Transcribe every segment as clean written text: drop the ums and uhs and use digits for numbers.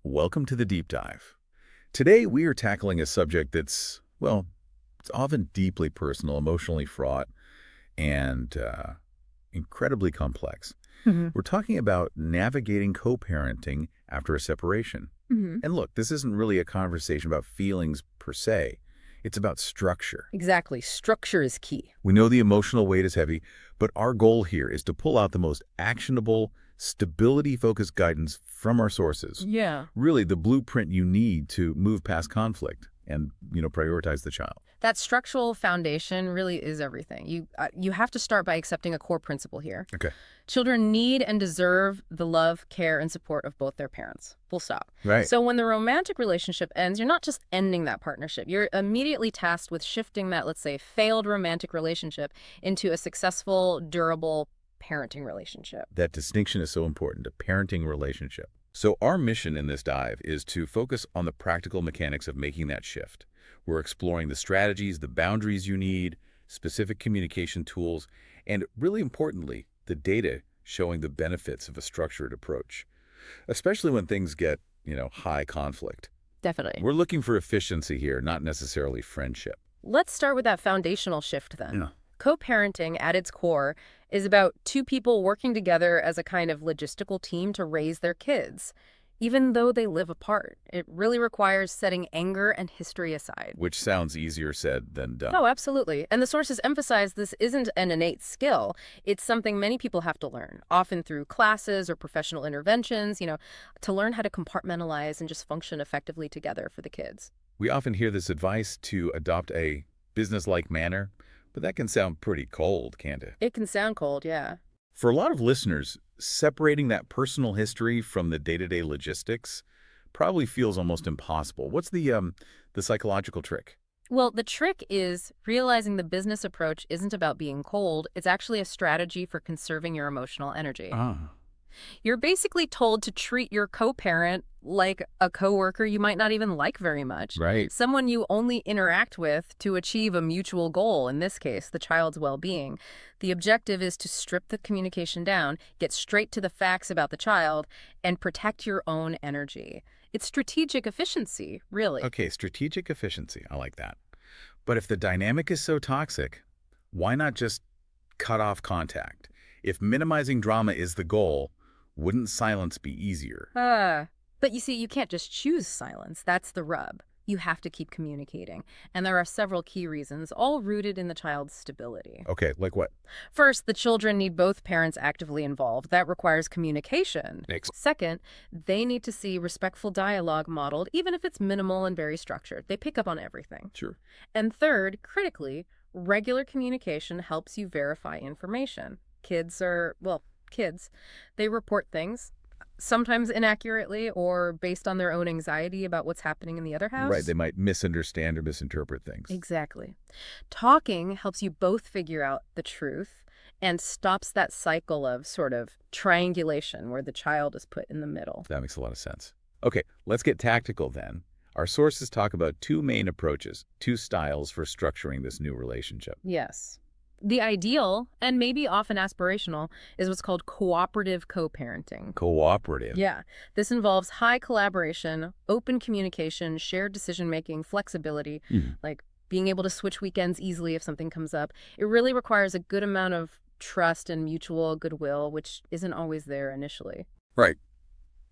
Welcome to the deep dive. Today, we are tackling a subject that's, well, it's often deeply personal, emotionally fraught, and incredibly complex. hmm We're talking about navigating co-parenting after a separation. hmm And look, this isn't really a conversation about feelings per se. It's about structure. Exactly. Structure is key. We know the emotional weight is heavy, but our goal here is to pull out the most actionable, stability-focused guidance from our sources. Yeah. Really the blueprint you need to move past conflict and, prioritize the child. That structural foundation really is everything. You have to start by accepting a core principle here. Okay. Children need and deserve the love, care, and support of both their parents. Full stop. Right. So when the romantic relationship ends, you're not just ending that partnership. You're immediately tasked with shifting that, let's say, failed romantic relationship into a successful, durable parenting relationship. That distinction is so important, a parenting relationship. So our mission in this dive is to focus on the practical mechanics of making that shift. We're exploring the strategies, the boundaries you need, specific communication tools, and really importantly, the data showing the benefits of a structured approach, especially when things get, high conflict. Definitely. We're looking for efficiency here, not necessarily friendship. Let's start with that foundational shift then. Yeah. Co-parenting at its core is about two people working together as a kind of logistical team to raise their kids, even though they live apart. It really requires setting anger and history aside. Which sounds easier said than done. Oh, absolutely. And the sources emphasize this isn't an innate skill. It's something many people have to learn, often through classes or professional interventions, to learn how to compartmentalize and just function effectively together for the kids. We often hear this advice to adopt a business-like manner, but that can sound pretty cold, can't it? It can sound cold, yeah. For a lot of listeners, separating that personal history from the day-to-day logistics probably feels almost impossible. What's the psychological trick? Well, the trick is realizing the business approach isn't about being cold. It's actually a strategy for conserving your emotional energy. Ah, You're basically told to treat your co-parent like a coworker you might not even like very much, right. someone you only interact with to achieve a mutual goal, in this case, the child's well-being. The objective is to strip the communication down, get straight to the facts about the child, and protect your own energy. It's strategic efficiency, really. Okay, strategic efficiency. I like that. But if the dynamic is so toxic, why not just cut off contact? If minimizing drama is the goal, wouldn't silence be easier? But you see, you can't just choose silence. That's the rub. You have to keep communicating. And there are several key reasons, all rooted in the child's stability. Okay, like what? First, the children need both parents actively involved. That requires communication. Next. Second, they need to see respectful dialogue modeled, even if it's minimal and very structured. They pick up on everything. Sure. And third, critically, regular communication helps you verify information. Kids, they report things, sometimes inaccurately or based on their own anxiety about what's happening in the other house. Right, they might misunderstand or misinterpret things. Exactly. Talking helps you both figure out the truth and stops that cycle of sort of triangulation where the child is put in the middle. That makes a lot of sense. Okay, let's get tactical then. Our sources talk about two main approaches, two styles for structuring this new relationship. Yes. The ideal, and maybe often aspirational, is what's called cooperative co-parenting. Cooperative. Yeah, this involves high collaboration, open communication, shared decision-making, flexibility, Mhm. like being able to switch weekends easily if something comes up. It really requires a good amount of trust and mutual goodwill, which isn't always there initially. Right.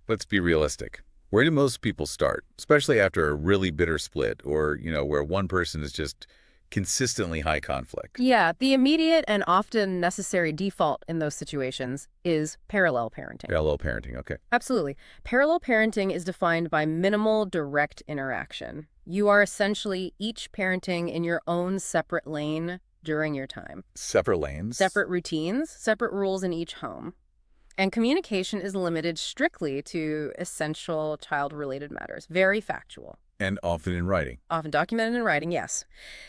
Let's be realistic. Where do most people start, especially after a really bitter split or, where one person is just consistently high conflict? Yeah, the immediate and often necessary default in those situations is parallel parenting. Parallel parenting, okay. Absolutely. Parallel parenting is defined by minimal direct interaction. You are essentially each parenting in your own separate lane during your time. Separate lanes? Separate routines, separate rules in each home. And communication is limited strictly to essential child-related matters. Very factual. And often in writing. Often documented in writing, yes.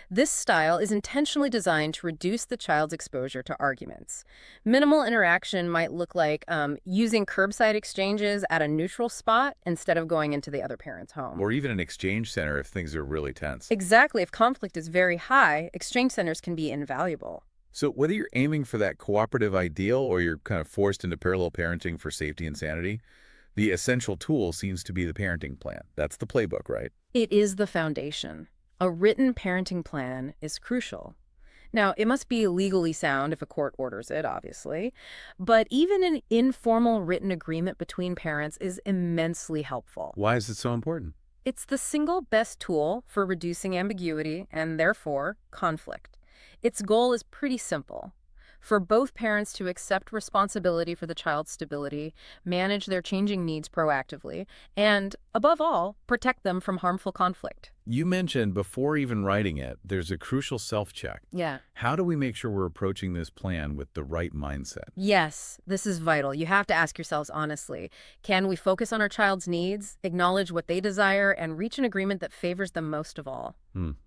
This style is intentionally designed to reduce the child's exposure to arguments. Minimal interaction might look like using curbside exchanges at a neutral spot instead of going into the other parent's home. Or even an exchange center if things are really tense. Exactly. If conflict is very high, exchange centers can be invaluable. So whether you're aiming for that cooperative ideal or you're kind of forced into parallel parenting for safety and sanity, The essential tool seems to be the parenting plan. That's the playbook, right? It is the foundation. A written parenting plan is crucial. Now, it must be legally sound if a court orders it, obviously, but even an informal written agreement between parents is immensely helpful. Why is it so important? It's the single best tool for reducing ambiguity and, therefore, conflict. Its goal is pretty simple. For both parents to accept responsibility for the child's stability, manage their changing needs proactively, and, above all, protect them from harmful conflict. You mentioned before even writing it, there's a crucial self-check. Yeah. How do we make sure we're approaching this plan with the right mindset? Yes, this is vital. You have to ask yourselves honestly, can we focus on our child's needs, acknowledge what they desire, and reach an agreement that favors them most of all?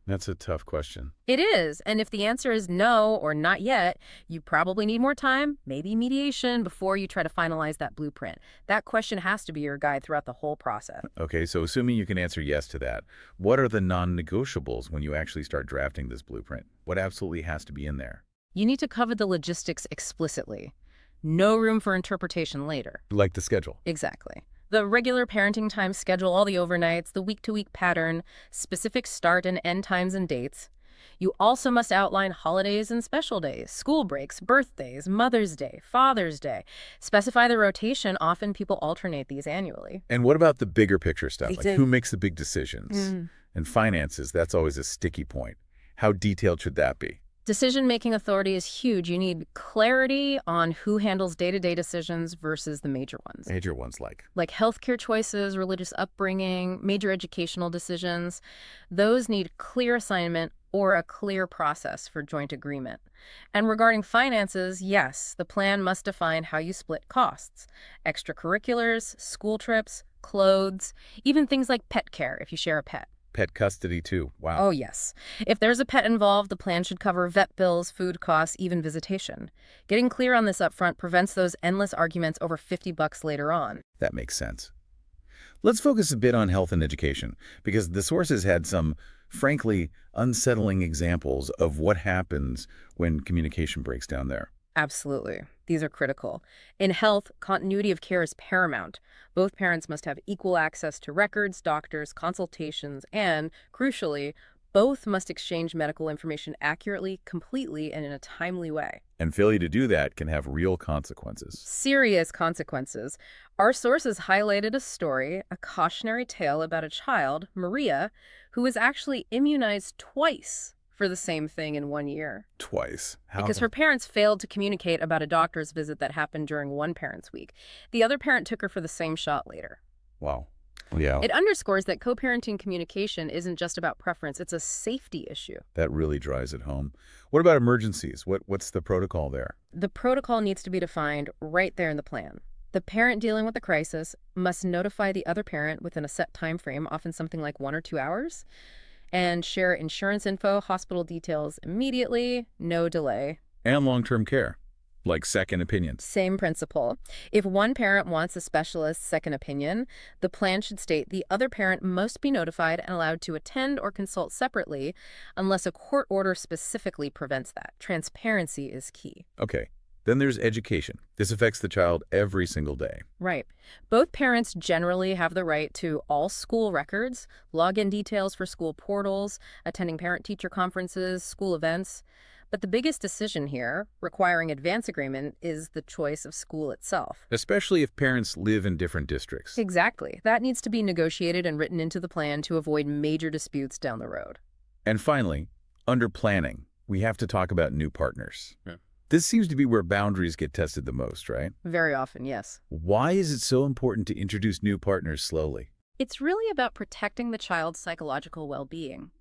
That's a tough question. It is, and if the answer is no or not yet, you probably need more time, maybe mediation, before you try to finalize that blueprint. That question has to be your guide throughout the whole process. Okay, so assuming you can answer yes to that, what are the non-negotiables when you actually start drafting this blueprint? What absolutely has to be in there? You need to cover the logistics explicitly. No room for interpretation later. Like the schedule. Exactly. The regular parenting time schedule, all the overnights, the week-to-week pattern, specific start and end times and dates. You also must outline holidays and special days, school breaks, birthdays, Mother's Day, Father's Day. Specify the rotation. Often people alternate these annually. And what about the bigger picture stuff? Like Exactly. who makes the big decisions? And finances, that's always a sticky point. How detailed should that be? Decision-making authority is huge. You need clarity on who handles day-to-day decisions versus the major ones. Major ones Like healthcare choices, religious upbringing, major educational decisions. Those need clear assignment or a clear process for joint agreement. And regarding finances, yes, the plan must define how you split costs. Extracurriculars, school trips, clothes, even things like pet care if you share a pet. Pet custody too. Wow. Oh, yes. If there's a pet involved, the plan should cover vet bills, food costs, even visitation. Getting clear on this upfront prevents those endless arguments over $50 later on. That makes sense. Let's focus a bit on health and education, because the sources had some, frankly, unsettling examples of what happens when communication breaks down there. Absolutely. These are critical. In health, continuity of care is paramount. Both parents must have equal access to records, doctors, consultations, and, crucially, both must exchange medical information accurately, completely, and in a timely way. And failure to do that can have real consequences. Serious consequences. Our sources highlighted a story, a cautionary tale about a child, Maria, who was actually immunized twice for the same thing in 1 year. Twice. How? Because her parents failed to communicate about a doctor's visit that happened during one parent's week. The other parent took her for the same shot later. Wow. Yeah, It underscores that co-parenting communication isn't just about preference, it's a safety issue. that really drives it home. What about emergencies? What's the protocol there? The protocol needs to be defined right there in the plan. The parent dealing with the crisis must notify the other parent within a set time frame, often something like 1 or 2 hours, and share insurance info, hospital details immediately, no delay. And long-term care, like second opinions. Same principle. If one parent wants a specialist's second opinion, the plan should state the other parent must be notified and allowed to attend or consult separately unless a court order specifically prevents that. Transparency is key. Okay. Then there's education. This affects the child every single day. Right. Both parents generally have the right to all school records, login details for school portals, attending parent-teacher conferences, school events. But the biggest decision here, requiring advance agreement, is the choice of school itself. Especially if parents live in different districts. Exactly. That needs to be negotiated and written into the plan to avoid major disputes down the road. And finally, under planning, we have to talk about new partners. Yeah. This seems to be where boundaries get tested the most, right? Very often, yes. Why is it so important to introduce new partners slowly? It's really about protecting the child's psychological well-being.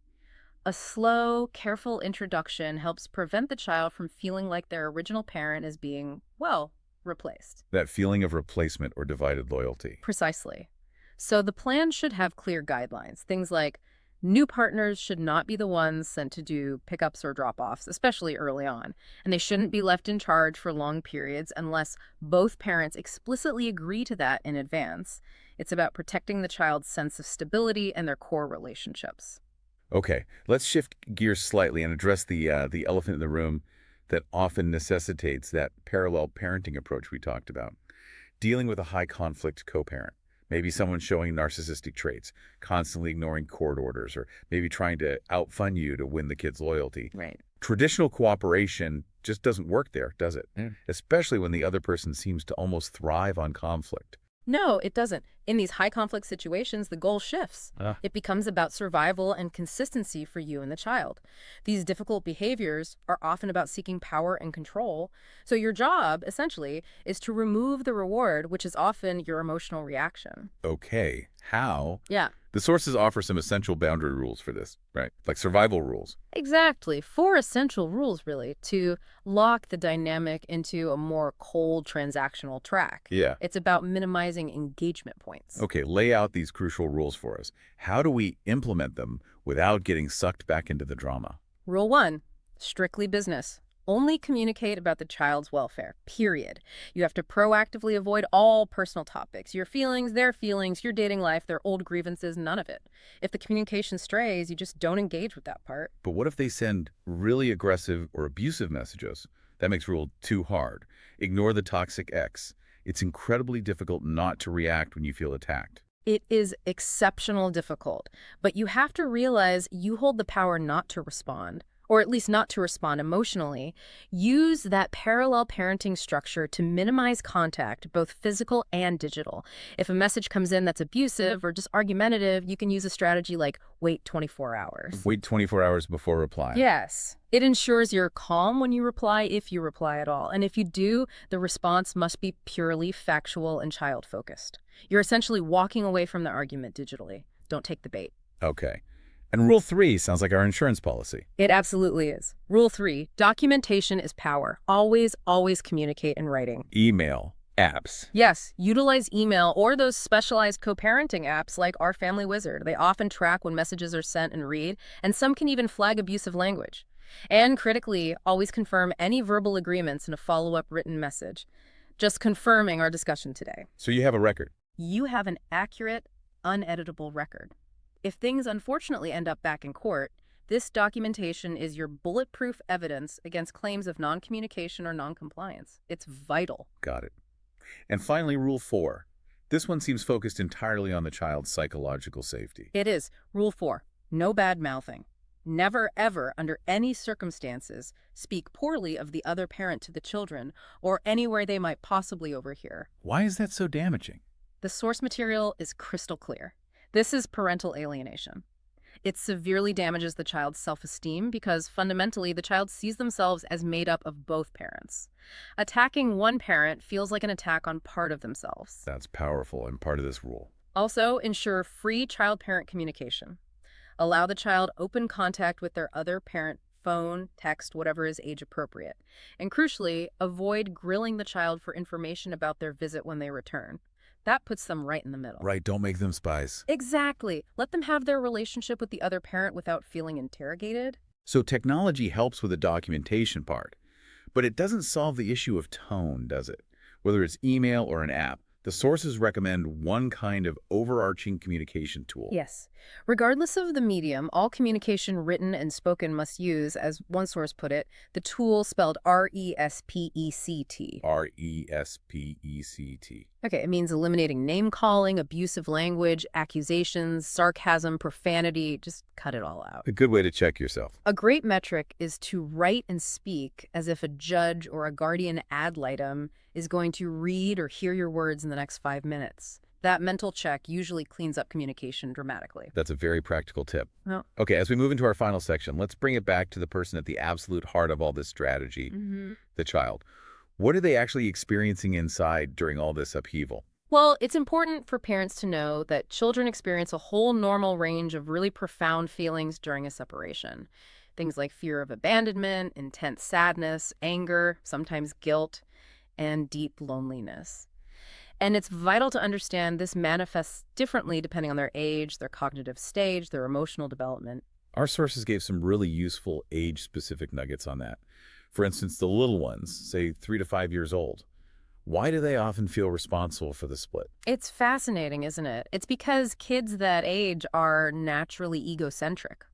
A slow, careful introduction helps prevent the child from feeling like their original parent is being, well, replaced. That feeling of replacement or divided loyalty. Precisely. So the plan should have clear guidelines. Things like new partners should not be the ones sent to do pickups or drop-offs, especially early on. And they shouldn't be left in charge for long periods unless both parents explicitly agree to that in advance. It's about protecting the child's sense of stability and their core relationships. Okay, let's shift gears slightly and address the elephant in the room that often necessitates that parallel parenting approach we talked about. dealing with a high-conflict co-parent. Maybe someone showing narcissistic traits, constantly ignoring court orders, or maybe trying to outfund you to win the kid's loyalty. Right. Traditional cooperation just doesn't work there, does it? Especially when the other person seems to almost thrive on conflict. No, it doesn't. In these high conflict situations, the goal shifts. Ah, It becomes about survival and consistency for you and the child. These difficult behaviors are often about seeking power and control. So your job, essentially, is to remove the reward, which is often your emotional reaction. okay. How? Yeah. The sources offer some essential boundary rules for this, right? Like survival rules. Exactly. Four essential rules, really, to lock the dynamic into a more cold transactional track. Yeah. It's about minimizing engagement points. Okay, lay out these crucial rules for us. How do we implement them without getting sucked back into the drama? Rule one, strictly business. Only communicate about the child's welfare, period. You have to proactively avoid all personal topics. Your feelings, their feelings, your dating life, their old grievances, none of it. If the communication strays, you just don't engage with that part. But what if they send really aggressive or abusive messages? That makes rule 2 hard. Ignore the toxic X. It's incredibly difficult not to react when you feel attacked. It is exceptional difficult, but you have to realize you hold the power not to respond, or at least not to respond emotionally. Use that parallel parenting structure to minimize contact, both physical and digital. If a message comes in that's abusive or just argumentative, you can use a strategy like wait 24 hours. Wait 24 hours before replying. Yes. It ensures you're calm when you reply, if you reply at all. And if you do, the response must be purely factual and child-focused. You're essentially walking away from the argument digitally. Don't take the bait. Okay. And rule 3 sounds like our insurance policy. It absolutely is. Rule 3, documentation is power. Always, always communicate in writing. Email, apps. Yes, utilize email or those specialized co-parenting apps like Our Family Wizard. They often track when messages are sent and read, and some can even flag abusive language. And critically, always confirm any verbal agreements in a follow-up written message. Just confirming our discussion today. So you have a record. You have an accurate, uneditable record. If things unfortunately end up back in court, this documentation is your bulletproof evidence against claims of non-communication or non-compliance. It's vital. Got it. And finally, rule 4. This one seems focused entirely on the child's psychological safety. It is. Rule 4, no bad mouthing. Never, ever, under any circumstances, speak poorly of the other parent to the children or anywhere they might possibly overhear. Why is that so damaging? The source material is crystal clear. This is parental alienation. It severely damages the child's self-esteem because fundamentally the child sees themselves as made up of both parents. Attacking one parent feels like an attack on part of themselves. That's powerful and part of this rule. Also, ensure free child-parent communication. Allow the child open contact with their other parent, phone, text, whatever is age appropriate. And crucially, avoid grilling the child for information about their visit when they return. That puts them right in the middle. Right, don't make them spies. Exactly. Let them have their relationship with the other parent without feeling interrogated. So technology helps with the documentation part, but it doesn't solve the issue of tone, does it? Whether it's email or an app, the sources recommend one kind of overarching communication tool. Yes. Regardless of the medium, all communication written and spoken must use, as one source put it, the tool spelled RESPECT. RESPECT. Okay, it means eliminating name-calling, abusive language, accusations, sarcasm, profanity. Just cut it all out. A good way to check yourself. A great metric is to write and speak as if a judge or a guardian ad litem is going to read or hear your words in the next 5 minutes. That mental check usually cleans up communication dramatically. That's a very practical tip. Well, Okay, as we move into our final section, let's bring it back to the person at the absolute heart of all this strategy, the child. What are they actually experiencing inside during all this upheaval? Well, it's important for parents to know that children experience a whole normal range of really profound feelings during a separation. Things like fear of abandonment, intense sadness, anger, sometimes guilt, and deep loneliness. And it's vital to understand this manifests differently depending on their age, their cognitive stage, their emotional development. Our sources gave some really useful age-specific nuggets on that. For instance, the little ones, say 3 to 5 years old. Why do they often feel responsible for the split? It's fascinating, isn't it? It's because kids that age are naturally egocentric.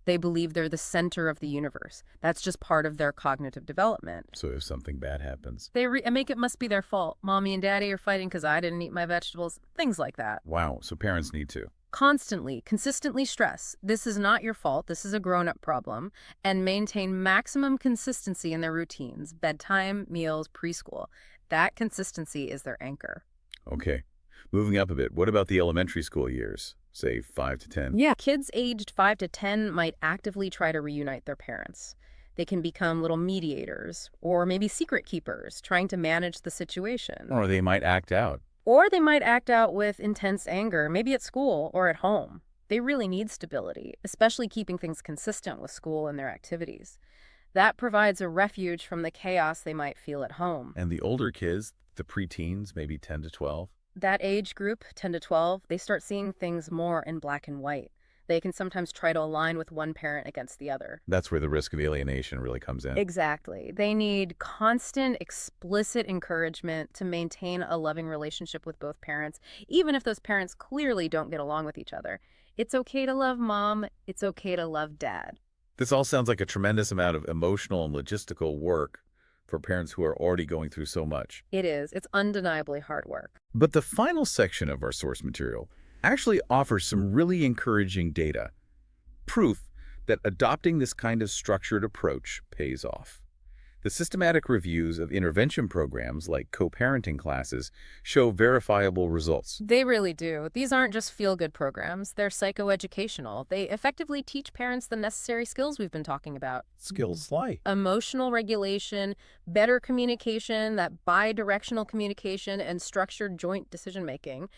They believe they're the center of the universe. That's just part of their cognitive development. So if something bad happens. They make it must be their fault. Mommy and daddy are fighting because I didn't eat my vegetables. Things like that. Wow, so parents need to. Constantly, consistently stress, this is not your fault, this is a grown-up problem, and maintain maximum consistency in their routines, bedtime, meals, preschool. That consistency is their anchor. Okay. Moving up a bit, what about the elementary school years? Say 5 to 10? Yeah. Kids aged 5 to 10 might actively try to reunite their parents. They can become little mediators, or maybe secret keepers, trying to manage the situation. Or they might act out. Or they might act out with intense anger, maybe at school or at home. They really need stability, especially keeping things consistent with school and their activities. That provides a refuge from the chaos they might feel at home. And the older kids, the preteens, maybe 10 to 12? That age group, 10 to 12, they start seeing things more in black and white. They can sometimes try to align with one parent against the other. That's where the risk of alienation really comes in. Exactly. They need constant, explicit encouragement to maintain a loving relationship with both parents, even if those parents clearly don't get along with each other. It's okay to love mom. It's okay to love dad. This all sounds like a tremendous amount of emotional and logistical work for parents who are already going through so much. It is. It's undeniably hard work. But the final section of our source material actually offers some really encouraging data, proof that adopting this kind of structured approach pays off. The systematic reviews of intervention programs like co-parenting classes show verifiable results. They really do. These aren't just feel-good programs. They're psychoeducational. They effectively teach parents the necessary skills we've been talking about. Skills like Emotional regulation, better communication, that bi-directional communication, and structured joint decision-making.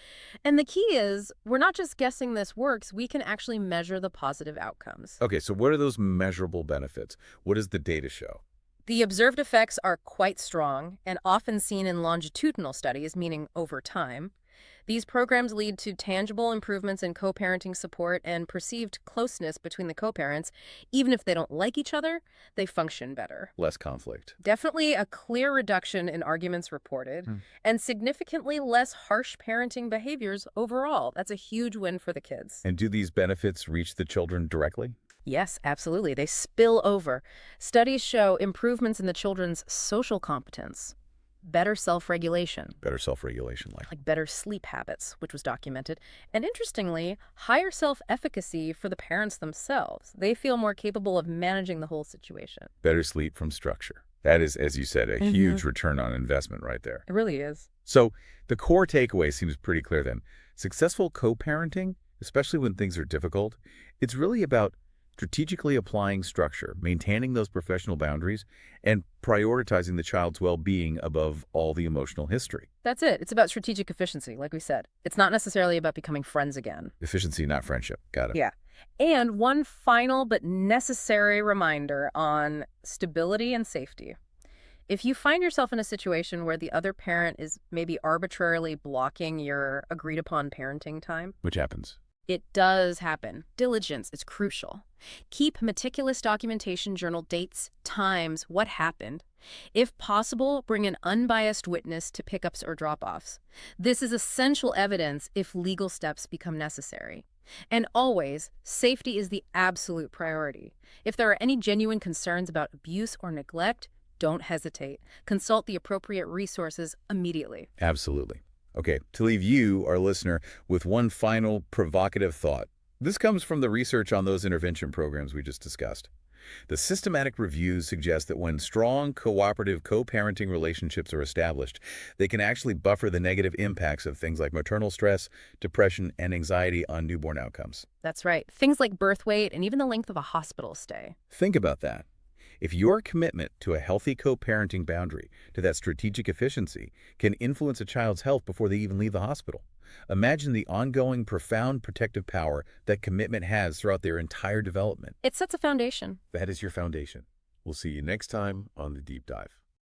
And the key is, we're not just guessing this works, we can actually measure the positive outcomes. Okay, so what are those measurable benefits? What does the data show? The observed effects are quite strong and often seen in longitudinal studies, meaning over time. These programs lead to tangible improvements in co-parenting support and perceived closeness between the co-parents. Even if they don't like each other, they function better. Less conflict. Definitely a clear reduction in arguments reported and significantly less harsh parenting behaviors overall. That's a huge win for the kids. And do these benefits reach the children directly? Yes, absolutely. They spill over. Studies show improvements in the children's social competence, better self-regulation, Better self-regulation, like better sleep habits, which was documented, and interestingly, higher self-efficacy for the parents themselves. They feel more capable of managing the whole situation. better sleep from structure. That is, as you said, a huge return on investment right there. It really is. So the core takeaway seems pretty clear then. Successful co-parenting, especially when things are difficult, it's really about strategically applying structure, maintaining those professional boundaries, and prioritizing the child's well-being above all the emotional history. That's it. It's about strategic efficiency, like we said. It's not necessarily about becoming friends again. Efficiency, not friendship. Got it. Yeah. And one final but necessary reminder on stability and safety. If you find yourself in a situation where the other parent is maybe arbitrarily blocking your agreed-upon parenting time, Which happens. it does happen. Diligence is crucial. Keep meticulous documentation, journal dates, times, what happened. If possible, bring an unbiased witness to pickups or drop-offs. This is essential evidence if legal steps become necessary. And always, safety is the absolute priority. If there are any genuine concerns about abuse or neglect, don't hesitate. Consult the appropriate resources immediately. Absolutely. Okay, to leave you, our listener, with one final provocative thought. This comes from the research on those intervention programs we just discussed. The systematic reviews suggest that when strong, cooperative, co-parenting relationships are established, they can actually buffer the negative impacts of things like maternal stress, depression, and anxiety on newborn outcomes. That's right. Things like birth weight and even the length of a hospital stay. Think about that. If your commitment to a healthy co-parenting boundary, to that strategic efficiency, can influence a child's health before they even leave the hospital, imagine the ongoing, profound protective power that commitment has throughout their entire development. It sets a foundation. That is your foundation. We'll see you next time on The Deep Dive.